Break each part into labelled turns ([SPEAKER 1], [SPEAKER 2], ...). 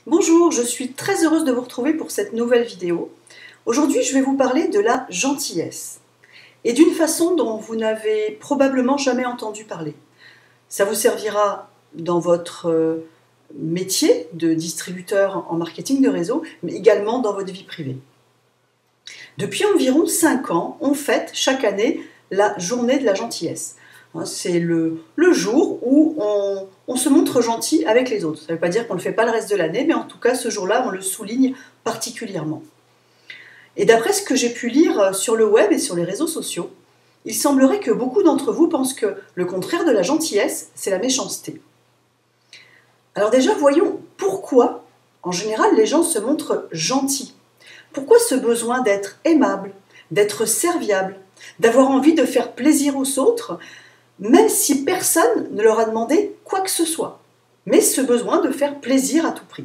[SPEAKER 1] Bonjour, je suis très heureuse de vous retrouver pour cette nouvelle vidéo. Aujourd'hui, je vais vous parler de la gentillesse et d'une façon dont vous n'avez probablement jamais entendu parler. Ça vous servira dans votre métier de distributeur en marketing de réseau, mais également dans votre vie privée. Depuis environ 5 ans, on fête chaque année la journée de la gentillesse. C'est le jour où on se montre gentil avec les autres. Ça ne veut pas dire qu'on ne le fait pas le reste de l'année, mais en tout cas, ce jour-là, on le souligne particulièrement. Et d'après ce que j'ai pu lire sur le web et sur les réseaux sociaux, il semblerait que beaucoup d'entre vous pensent que le contraire de la gentillesse, c'est la méchanceté. Alors déjà, voyons pourquoi, en général, les gens se montrent gentils. Pourquoi ce besoin d'être aimable, d'être serviable, d'avoir envie de faire plaisir aux autres, même si personne ne leur a demandé quoi que ce soit, mais ce besoin de faire plaisir à tout prix.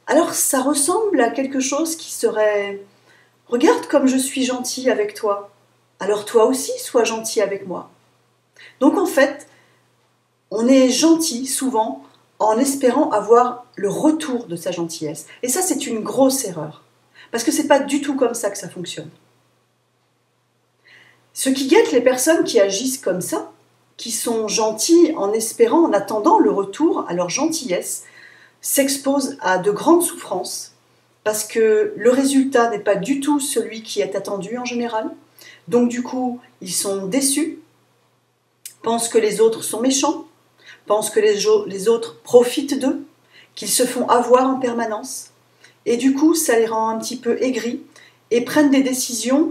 [SPEAKER 1] Alors ça ressemble à quelque chose qui serait « Regarde comme je suis gentil avec toi, alors toi aussi sois gentil avec moi ». Donc en fait, on est gentil souvent en espérant avoir le retour de sa gentillesse. Et ça, c'est une grosse erreur, parce que ce n'est pas du tout comme ça que ça fonctionne. Ce qui guette les personnes qui agissent comme ça, qui sont gentils en espérant, en attendant le retour à leur gentillesse, s'exposent à de grandes souffrances parce que le résultat n'est pas du tout celui qui est attendu en général. Donc du coup, ils sont déçus, pensent que les autres sont méchants, pensent que les autres profitent d'eux, qu'ils se font avoir en permanence. Et du coup, ça les rend un petit peu aigris et prennent des décisions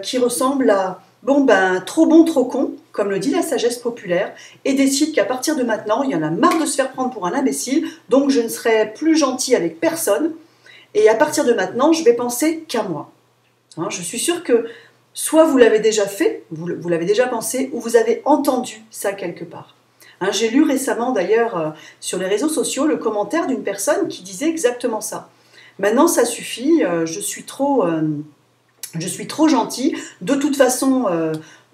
[SPEAKER 1] qui ressemblent à trop bon, trop con, comme le dit la sagesse populaire, et décident qu'à partir de maintenant, il y en a marre de se faire prendre pour un imbécile, donc je ne serai plus gentil avec personne, et à partir de maintenant, je vais penser qu'à moi. Je suis sûre que soit vous l'avez déjà fait, vous l'avez déjà pensé, ou vous avez entendu ça quelque part. J'ai lu récemment d'ailleurs sur les réseaux sociaux le commentaire d'une personne qui disait exactement ça. Maintenant, ça suffit, je suis trop gentil. De toute façon,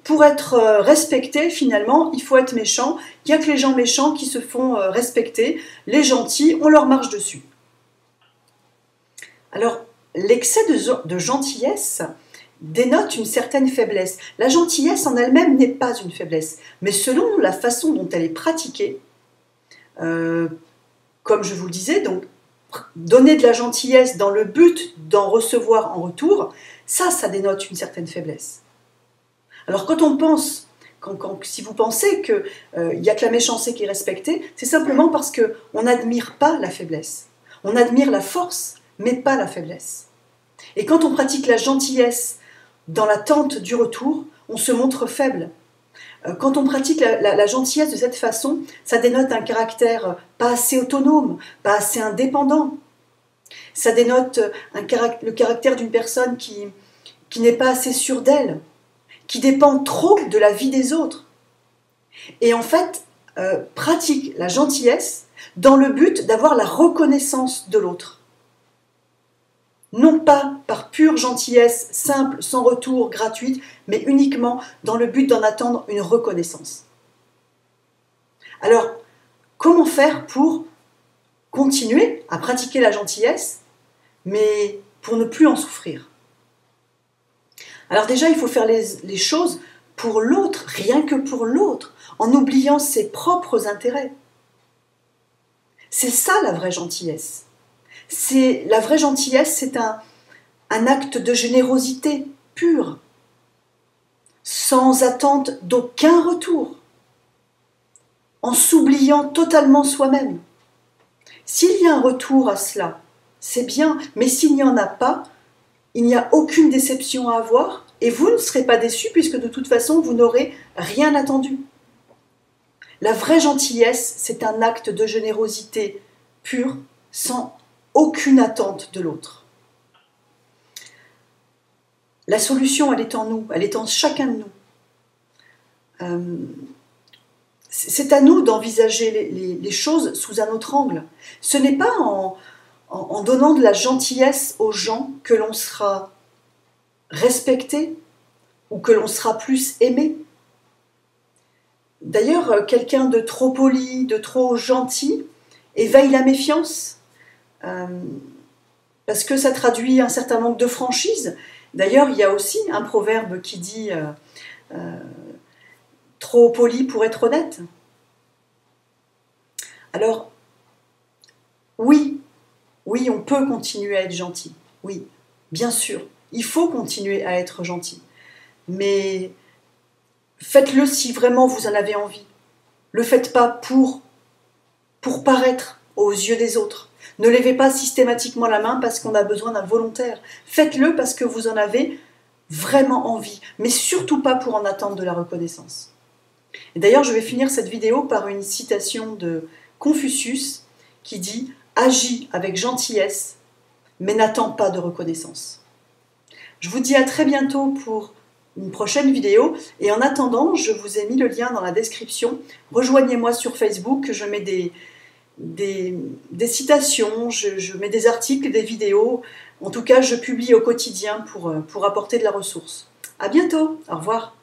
[SPEAKER 1] pour être respecté, finalement, il faut être méchant. Il n'y a que les gens méchants qui se font respecter. Les gentils, on leur marche dessus. Alors, l'excès de gentillesse dénote une certaine faiblesse. La gentillesse en elle-même n'est pas une faiblesse, mais selon la façon dont elle est pratiquée, comme je vous le disais, donc, donner de la gentillesse dans le but d'en recevoir en retour, ça dénote une certaine faiblesse. Alors quand on pense, si vous pensez qu'il n'y a que la méchanceté qui est respectée, c'est simplement parce qu'on n'admire pas la faiblesse. On admire la force, mais pas la faiblesse. Et quand on pratique la gentillesse dans l'attente du retour, on se montre faible. Quand on pratique la gentillesse de cette façon, ça dénote un caractère pas assez autonome, pas assez indépendant. Ça dénote le caractère d'une personne qui n'est pas assez sûre d'elle, qui dépend trop de la vie des autres. Et en fait, pratique la gentillesse dans le but d'avoir la reconnaissance de l'autre. Non pas par pure gentillesse, simple, sans retour, gratuite, mais uniquement dans le but d'en attendre une reconnaissance. Alors, comment faire pour continuer à pratiquer la gentillesse, mais pour ne plus en souffrir? Alors déjà, il faut faire les choses pour l'autre, rien que pour l'autre, en oubliant ses propres intérêts. C'est ça la vraie gentillesse. La vraie gentillesse, c'est un acte de générosité pure, sans attente d'aucun retour, en s'oubliant totalement soi-même. S'il y a un retour à cela, c'est bien, mais s'il n'y en a pas, il n'y a aucune déception à avoir et vous ne serez pas déçus puisque de toute façon, vous n'aurez rien attendu. La vraie gentillesse, c'est un acte de générosité pure, sans aucune attente de l'autre. La solution, elle est en nous, elle est en chacun de nous. C'est à nous d'envisager les choses sous un autre angle. Ce n'est pas en donnant de la gentillesse aux gens que l'on sera respecté ou que l'on sera plus aimé. D'ailleurs, quelqu'un de trop poli, de trop gentil, éveille la méfiance. parce que ça traduit un certain manque de franchise. D'ailleurs, il y a aussi un proverbe qui dit trop poli pour être honnête. Alors, oui, on peut continuer à être gentil. Oui, bien sûr, il faut continuer à être gentil. Mais faites-le si vraiment vous en avez envie. Ne le faites pas pour paraître aux yeux des autres. Ne levez pas systématiquement la main parce qu'on a besoin d'un volontaire. Faites-le parce que vous en avez vraiment envie, mais surtout pas pour en attendre de la reconnaissance. Et d'ailleurs, je vais finir cette vidéo par une citation de Confucius qui dit « Agis avec gentillesse, mais n'attends pas de reconnaissance ». Je vous dis à très bientôt pour une prochaine vidéo, et en attendant, je vous ai mis le lien dans la description. Rejoignez-moi sur Facebook, je mets des citations, je mets des articles, des vidéos. En tout cas, je publie au quotidien pour apporter de la ressource. À bientôt, au revoir.